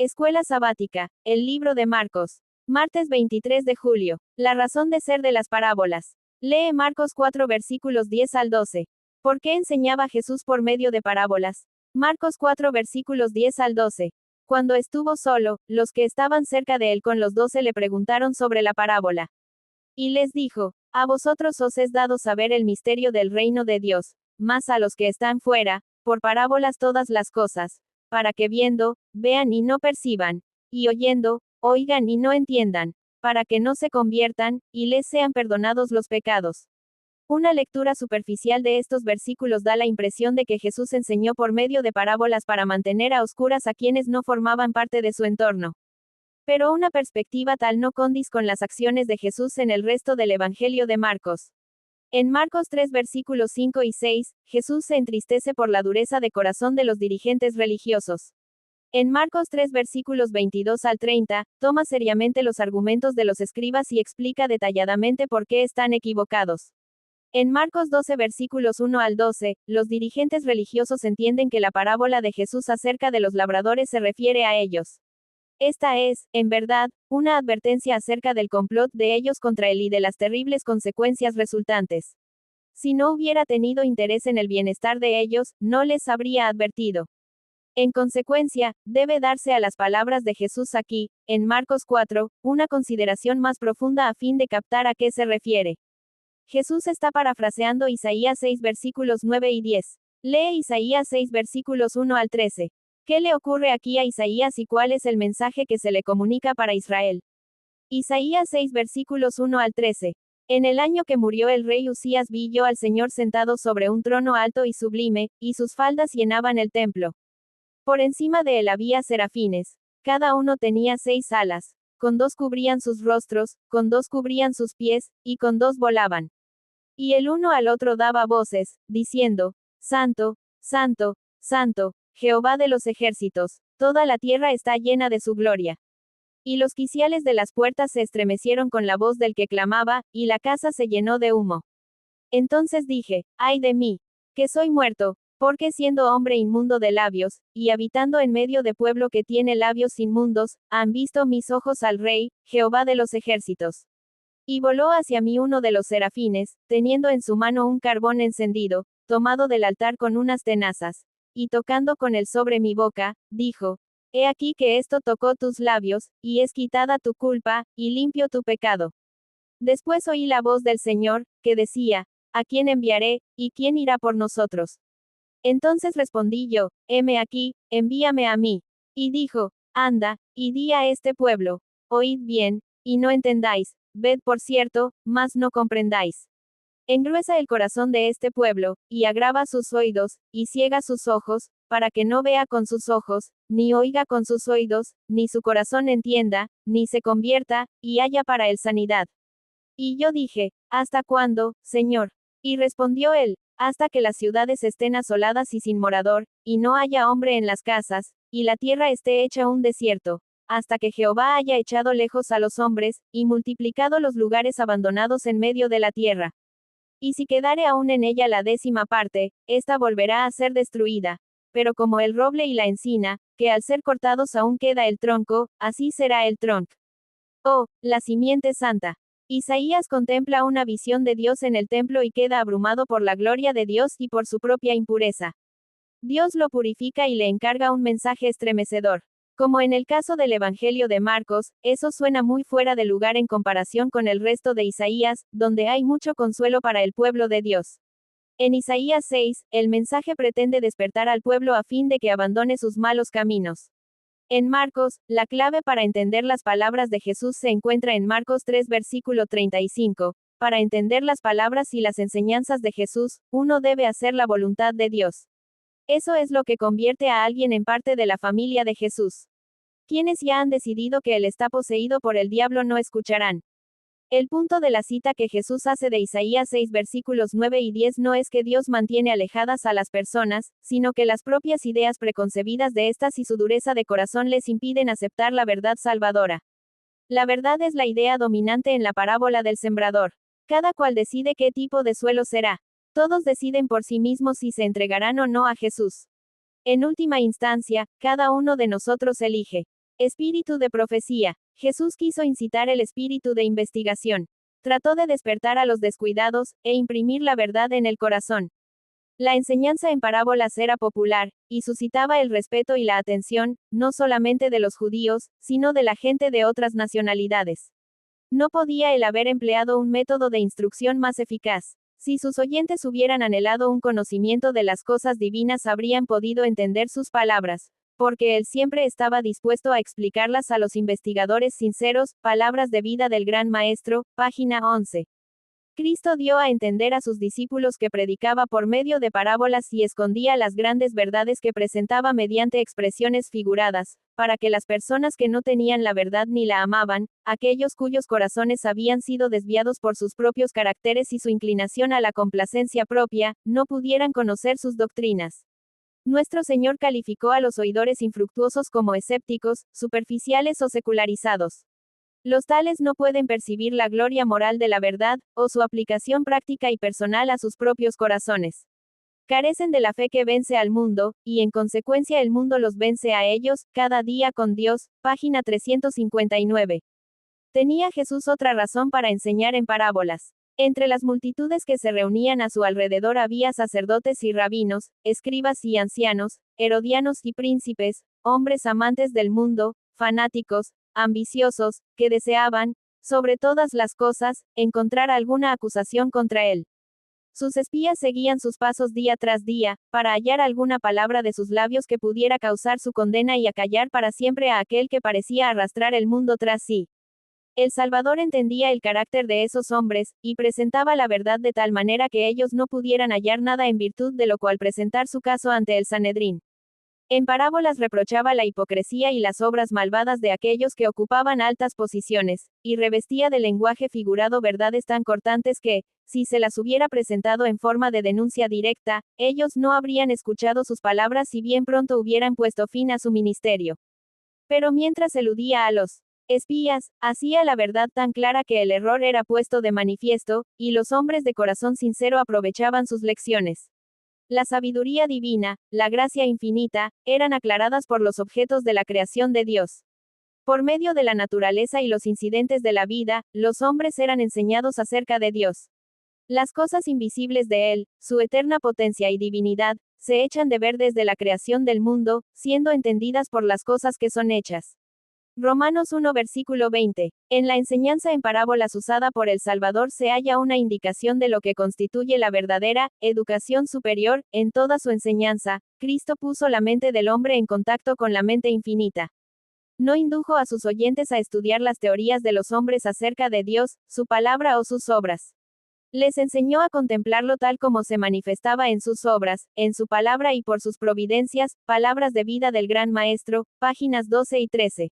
Escuela Sabática, el libro de Marcos. Martes 23 de julio. La razón de ser de las parábolas. Lee Marcos 4 versículos 10 al 12. ¿Por qué enseñaba Jesús por medio de parábolas? Marcos 4 versículos 10 al 12. Cuando estuvo solo, los que estaban cerca de él con los 12 le preguntaron sobre la parábola. Y les dijo, a vosotros os es dado saber el misterio del reino de Dios, mas a los que están fuera, por parábolas todas las cosas, para que viendo, vean y no perciban, y oyendo, oigan y no entiendan, para que no se conviertan, y les sean perdonados los pecados. Una lectura superficial de estos versículos da la impresión de que Jesús enseñó por medio de parábolas para mantener a oscuras a quienes no formaban parte de su entorno. Pero una perspectiva tal no condis con las acciones de Jesús en el resto del Evangelio de Marcos. En Marcos 3 versículos 5 y 6, Jesús se entristece por la dureza de corazón de los dirigentes religiosos. En Marcos 3 versículos 22 al 30, toma seriamente los argumentos de los escribas y explica detalladamente por qué están equivocados. En Marcos 12 versículos 1 al 12, los dirigentes religiosos entienden que la parábola de Jesús acerca de los labradores se refiere a ellos. Esta es, en verdad, una advertencia acerca del complot de ellos contra él y de las terribles consecuencias resultantes. Si no hubiera tenido interés en el bienestar de ellos, no les habría advertido. En consecuencia, debe darse a las palabras de Jesús aquí, en Marcos 4, una consideración más profunda a fin de captar a qué se refiere. Jesús está parafraseando Isaías 6 versículos 9 y 10. Lee Isaías 6 versículos 1 al 13. ¿Qué le ocurre aquí a Isaías y cuál es el mensaje que se le comunica para Israel? Isaías 6 versículos 1 al 13. En el año que murió el rey Usías vi yo al Señor sentado sobre un trono alto y sublime, y sus faldas llenaban el templo. Por encima de él había serafines. Cada uno tenía 6 alas. Con 2 cubrían sus rostros, con 2 cubrían sus pies, y con 2 volaban. Y el uno al otro daba voces, diciendo, Santo, Santo, Santo, Jehová de los ejércitos, toda la tierra está llena de su gloria. Y los quiciales de las puertas se estremecieron con la voz del que clamaba, y la casa se llenó de humo. Entonces dije, ay de mí, que soy muerto, porque siendo hombre inmundo de labios, y habitando en medio de pueblo que tiene labios inmundos, han visto mis ojos al Rey, Jehová de los ejércitos. Y voló hacia mí uno de los serafines, teniendo en su mano un carbón encendido, tomado del altar con unas tenazas. Y tocando con él sobre mi boca, dijo, he aquí que esto tocó tus labios, y es quitada tu culpa, y limpio tu pecado. Después oí la voz del Señor, que decía, ¿a quién enviaré, y quién irá por nosotros? Entonces respondí yo, heme aquí, envíame a mí. Y dijo, anda, y di a este pueblo, oíd bien, y no entendáis, ved por cierto, mas no comprendáis. Engruesa el corazón de este pueblo, y agrava sus oídos, y ciega sus ojos, para que no vea con sus ojos, ni oiga con sus oídos, ni su corazón entienda, ni se convierta, y haya para él sanidad. Y yo dije, ¿hasta cuándo, Señor? Y respondió él, hasta que las ciudades estén asoladas y sin morador, y no haya hombre en las casas, y la tierra esté hecha un desierto, hasta que Jehová haya echado lejos a los hombres, y multiplicado los lugares abandonados en medio de la tierra. Y si quedare aún en ella la 10ª parte, ésta volverá a ser destruida. Pero como el roble y la encina, que al ser cortados aún queda el tronco, así será el tronco. Oh, la simiente santa. Isaías contempla una visión de Dios en el templo y queda abrumado por la gloria de Dios y por su propia impureza. Dios lo purifica y le encarga un mensaje estremecedor. Como en el caso del Evangelio de Marcos, eso suena muy fuera de lugar en comparación con el resto de Isaías, donde hay mucho consuelo para el pueblo de Dios. En Isaías 6, el mensaje pretende despertar al pueblo a fin de que abandone sus malos caminos. En Marcos, la clave para entender las palabras de Jesús se encuentra en Marcos 3 versículo 35. Para entender las palabras y las enseñanzas de Jesús, uno debe hacer la voluntad de Dios. Eso es lo que convierte a alguien en parte de la familia de Jesús. Quienes ya han decidido que él está poseído por el diablo no escucharán. El punto de la cita que Jesús hace de Isaías 6 versículos 9 y 10 no es que Dios mantiene alejadas a las personas, sino que las propias ideas preconcebidas de estas y su dureza de corazón les impiden aceptar la verdad salvadora. La verdad es la idea dominante en la parábola del sembrador. Cada cual decide qué tipo de suelo será. Todos deciden por sí mismos si se entregarán o no a Jesús. En última instancia, cada uno de nosotros elige. Espíritu de profecía. Jesús quiso incitar el espíritu de investigación. Trató de despertar a los descuidados, e imprimir la verdad en el corazón. La enseñanza en parábolas era popular, y suscitaba el respeto y la atención, no solamente de los judíos, sino de la gente de otras nacionalidades. No podía él haber empleado un método de instrucción más eficaz. Si sus oyentes hubieran anhelado un conocimiento de las cosas divinas, habrían podido entender sus palabras, porque él siempre estaba dispuesto a explicarlas a los investigadores sinceros. Palabras de vida del Gran Maestro, página 11. Cristo dio a entender a sus discípulos que predicaba por medio de parábolas y escondía las grandes verdades que presentaba mediante expresiones figuradas, para que las personas que no tenían la verdad ni la amaban, aquellos cuyos corazones habían sido desviados por sus propios caracteres y su inclinación a la complacencia propia, no pudieran conocer sus doctrinas. Nuestro Señor calificó a los oidores infructuosos como escépticos, superficiales o secularizados. Los tales no pueden percibir la gloria moral de la verdad, o su aplicación práctica y personal a sus propios corazones. Carecen de la fe que vence al mundo, y en consecuencia el mundo los vence a ellos. Cada día con Dios, página 359. Tenía Jesús otra razón para enseñar en parábolas. Entre las multitudes que se reunían a su alrededor había sacerdotes y rabinos, escribas y ancianos, herodianos y príncipes, hombres amantes del mundo, fanáticos, ambiciosos, que deseaban, sobre todas las cosas, encontrar alguna acusación contra él. Sus espías seguían sus pasos día tras día, para hallar alguna palabra de sus labios que pudiera causar su condena y acallar para siempre a aquel que parecía arrastrar el mundo tras sí. El Salvador entendía el carácter de esos hombres, y presentaba la verdad de tal manera que ellos no pudieran hallar nada en virtud de lo cual presentar su caso ante el Sanedrín. En parábolas reprochaba la hipocresía y las obras malvadas de aquellos que ocupaban altas posiciones, y revestía de lenguaje figurado verdades tan cortantes que, si se las hubiera presentado en forma de denuncia directa, ellos no habrían escuchado sus palabras y bien pronto hubieran puesto fin a su ministerio. Pero mientras eludía a los espías, hacía la verdad tan clara que el error era puesto de manifiesto, y los hombres de corazón sincero aprovechaban sus lecciones. La sabiduría divina, la gracia infinita, eran aclaradas por los objetos de la creación de Dios. Por medio de la naturaleza y los incidentes de la vida, los hombres eran enseñados acerca de Dios. Las cosas invisibles de Él, su eterna potencia y divinidad, se echan de ver desde la creación del mundo, siendo entendidas por las cosas que son hechas. Romanos 1 versículo 20. En la enseñanza en parábolas usada por el Salvador se halla una indicación de lo que constituye la verdadera educación superior. En toda su enseñanza, Cristo puso la mente del hombre en contacto con la mente infinita. No indujo a sus oyentes a estudiar las teorías de los hombres acerca de Dios, su palabra o sus obras. Les enseñó a contemplarlo tal como se manifestaba en sus obras, en su palabra y por sus providencias. Palabras de vida del Gran Maestro, páginas 12 y 13.